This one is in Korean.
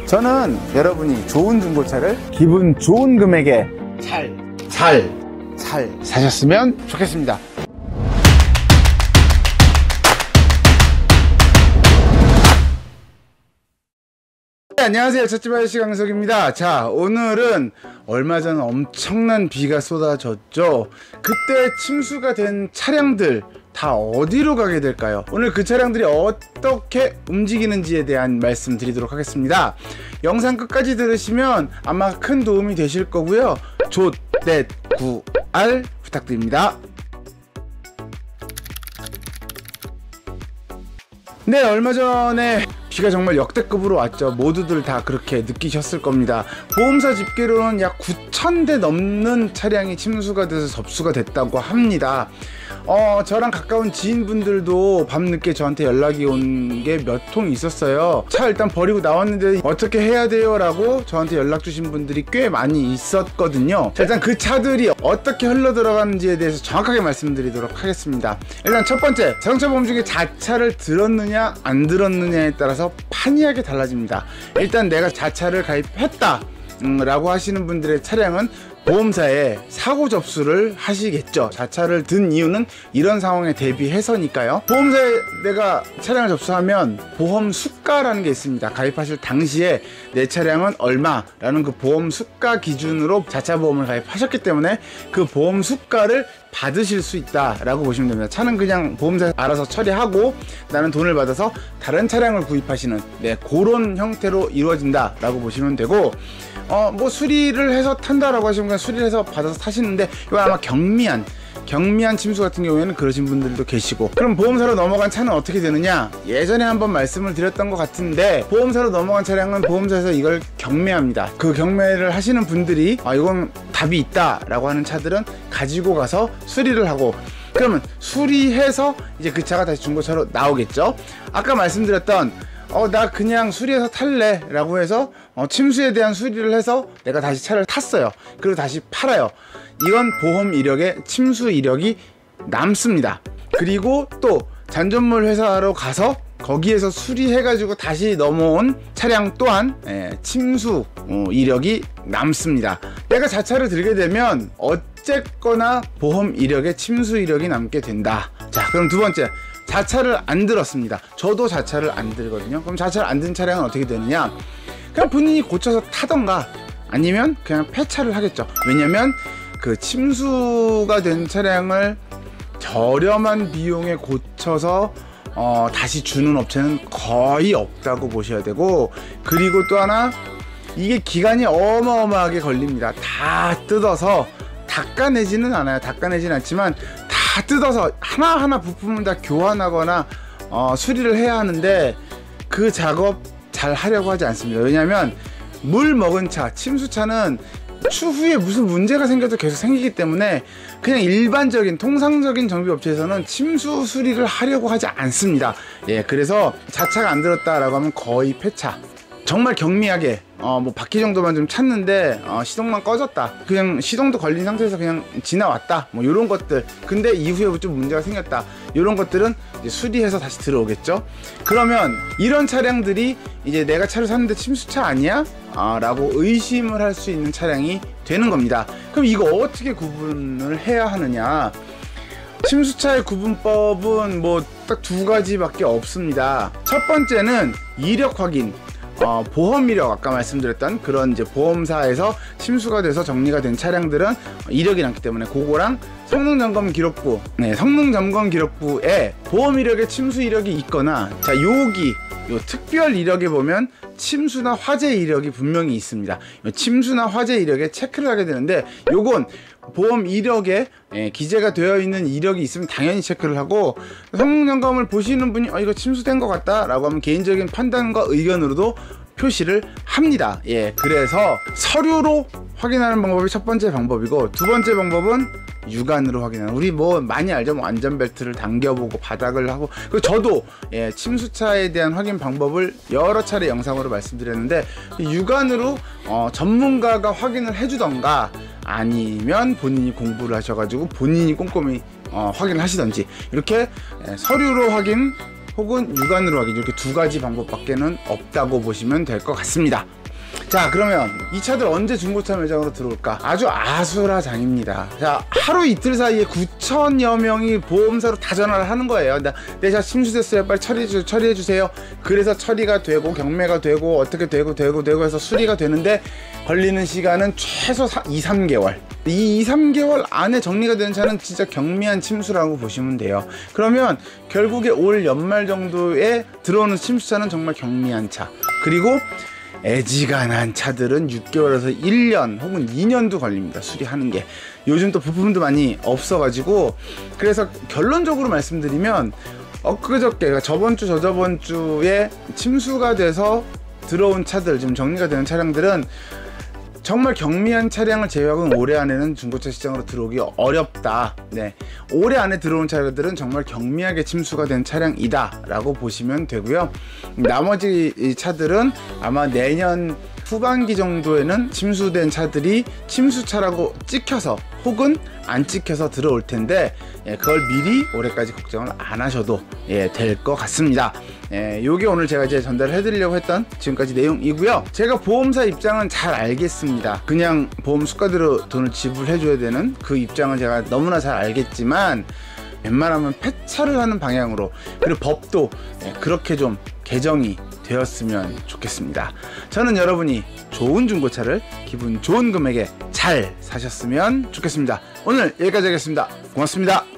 저는 여러분이 좋은 중고차를 기분 좋은 금액에 잘 사셨으면 좋겠습니다. 네, 안녕하세요. 찻집 아저씨 강석입니다. 자, 오늘은 얼마 전 엄청난 비가 쏟아졌죠. 그때 침수가 된 차량들 다 어디로 가게 될까요? 오늘 그 차량들이 어떻게 움직이는지에 대한 말씀 드리도록 하겠습니다. 영상 끝까지 들으시면 아마 큰 도움이 되실 거고요. 조.넷.9.R 부탁드립니다. 네, 얼마 전에 비가 정말 역대급으로 왔죠. 모두들 다 그렇게 느끼셨을 겁니다. 보험사 집계로는 약 9,000대 넘는 차량이 침수가 돼서 접수가 됐다고 합니다. 저랑 가까운 지인분들도 밤늦게 저한테 연락이 온 게 몇 통 있었어요. 차 일단 버리고 나왔는데 어떻게 해야 돼요? 라고 저한테 연락 주신 분들이 꽤 많이 있었거든요. 자, 일단 그 차들이 어떻게 흘러 들어가는지에 대해서 정확하게 말씀드리도록 하겠습니다. 일단 첫 번째, 자동차 보험 중에 자차를 들었느냐 안 들었느냐에 따라서 판이하게 달라집니다. 일단 내가 자차를 가입했다 라고 하시는 분들의 차량은 보험사에 사고 접수를 하시겠죠. 자차를 든 이유는 이런 상황에 대비해서니까요. 보험사에 내가 차량을 접수하면 보험 수가라는 게 있습니다. 가입하실 당시에 내 차량은 얼마라는 그 보험 수가 기준으로 자차 보험을 가입하셨기 때문에 그 보험 수가를 받으실 수 있다라고 보시면 됩니다. 차는 그냥 보험사 알아서 처리하고 나는 돈을 받아서 다른 차량을 구입하시는 그런 형태로 이루어진다라고 보시면 되고, 뭐 수리를 해서 탄다라고 하시면 그냥 수리를 해서 받아서 타시는데, 이거 아마 경미한 침수 같은 경우에는 그러신 분들도 계시고. 그럼 보험사로 넘어간 차는 어떻게 되느냐? 예전에 한번 말씀을 드렸던 것 같은데, 보험사로 넘어간 차량은 보험사에서 이걸 경매합니다. 그 경매를 하시는 분들이 이건 답이 있다 라고 하는 차들은 가지고 가서 수리를 하고, 그러면 수리해서 이제 그 차가 다시 중고차로 나오겠죠. 아까 말씀드렸던 나 그냥 수리해서 탈래 라고 해서 침수에 대한 수리를 해서 내가 다시 차를 탔어요. 그리고 다시 팔아요. 이건 보험 이력에 침수 이력이 남습니다. 그리고 또 잔존물 회사로 가서 거기에서 수리해가지고 다시 넘어온 차량 또한 침수 이력이 남습니다. 내가 자차를 들게 되면 어쨌거나 보험 이력에 침수 이력이 남게 된다. 자, 그럼 두 번째, 자차를 안 들었습니다. 저도 자차를 안 들거든요. 그럼 자차를 안 든 차량은 어떻게 되느냐? 그냥 본인이 고쳐서 타던가 아니면 그냥 폐차를 하겠죠. 왜냐면 그 침수가 된 차량을 저렴한 비용에 고쳐서 다시 주는 업체는 거의 없다고 보셔야 되고, 그리고 또 하나, 이게 기간이 어마어마하게 걸립니다. 다 뜯어서 닦아내지는 않아요. 닦아내지는 않지만 다 뜯어서 하나하나 부품을 다 교환하거나 수리를 해야 하는데, 그 작업 잘 하려고 하지 않습니다. 왜냐하면 물 먹은 차, 침수차는 추후에 무슨 문제가 생겨도 계속 생기기 때문에 그냥 일반적인 통상적인 정비업체에서는 침수 수리를 하려고 하지 않습니다. 그래서 자차가 안 들었다라고 하면 거의 폐차. 정말 경미하게 뭐 바퀴 정도만 좀 찼는데 시동만 꺼졌다, 그냥 시동도 걸린 상태에서 그냥 지나왔다, 뭐 요런 것들. 근데 이후에 좀 문제가 생겼다, 요런 것들은 이제 수리해서 다시 들어오겠죠. 그러면 이런 차량들이 이제 내가 차를 샀는데 침수차 아니야? 라고 의심을 할 수 있는 차량이 되는 겁니다. 그럼 이거 어떻게 구분을 해야 하느냐? 침수차의 구분법은 뭐 딱 두 가지밖에 없습니다. 첫 번째는 이력 확인. 보험 이력, 아까 말씀드렸던 그런 이제 보험사에서 침수가 돼서 정리가 된 차량들은 이력이 남기 때문에 그거랑 성능점검 기록부, 성능점검 기록부에 보험 이력에 침수 이력이 있거나, 자, 요 특별 이력에 보면 침수나 화재 이력이 분명히 있습니다. 침수나 화재 이력에 체크를 하게 되는데, 요건 보험 이력에 기재가 되어 있는 이력이 있으면 당연히 체크를 하고, 성능점검을 보시는 분이 이거 침수된 것 같다 라고 하면 개인적인 판단과 의견으로도 표시를 합니다. 그래서 서류로 확인하는 방법이 첫 번째 방법이고, 두 번째 방법은 육안으로 확인하는, 우리 뭐 많이 알죠. 뭐 안전벨트를 당겨보고 바닥을 하고. 그리고 저도 침수차에 대한 확인 방법을 여러 차례 영상으로 말씀드렸는데, 육안으로 전문가가 확인을 해주던가 아니면 본인이 공부를 하셔가지고 본인이 꼼꼼히 확인을 하시던지, 이렇게 서류로 확인, 혹은 육안으로 확인, 이렇게 두 가지 방법밖에는 없다고 보시면 될 것 같습니다. 자, 그러면 이 차들 언제 중고차 매장으로 들어올까? 아주 아수라장입니다. 자, 하루 이틀 사이에 9천여 명이 보험사로 다 전화를 하는 거예요. 내 차 침수됐어요, 빨리 처리해 주세요. 그래서 처리가 되고 경매가 되고 어떻게 되고 해서 수리가 되는데 걸리는 시간은 최소 2-3개월. 이 2-3개월 안에 정리가 되는 차는 진짜 경미한 침수라고 보시면 돼요. 그러면 결국에 올 연말 정도에 들어오는 침수차는 정말 경미한 차. 그리고 애지간한 차들은 6개월에서 1년 혹은 2년도 걸립니다, 수리하는 게. 요즘 또 부품도 많이 없어가지고. 그래서 결론적으로 말씀드리면 엊그저께, 저번 주 저저번 주에 침수가 돼서 들어온 차들, 지금 정리가 되는 차량들은 정말 경미한 차량을 제외하고는 올해 안에는 중고차 시장으로 들어오기 어렵다. 네, 올해 안에 들어온 차량들은 정말 경미하게 침수가 된 차량이다 라고 보시면 되고요. 나머지 이 차들은 아마 내년 후반기 정도에는 침수된 차들이 침수차라고 찍혀서 혹은 안 찍혀서 들어올 텐데, 그걸 미리 올해까지 걱정을 안 하셔도 될 것 같습니다. 요게 오늘 제가 이제 전달을 해드리려고 했던 지금까지 내용이고요. 제가 보험사 입장은 잘 알겠습니다. 그냥 보험 수가대로 돈을 지불해줘야 되는 그 입장은 제가 너무나 잘 알겠지만, 웬만하면 폐차를 하는 방향으로, 그리고 법도 그렇게 좀 개정이 되었으면 좋겠습니다. 저는 여러분이 좋은 중고차를 기분 좋은 금액에 잘 사셨으면 좋겠습니다. 오늘 여기까지 하겠습니다. 고맙습니다.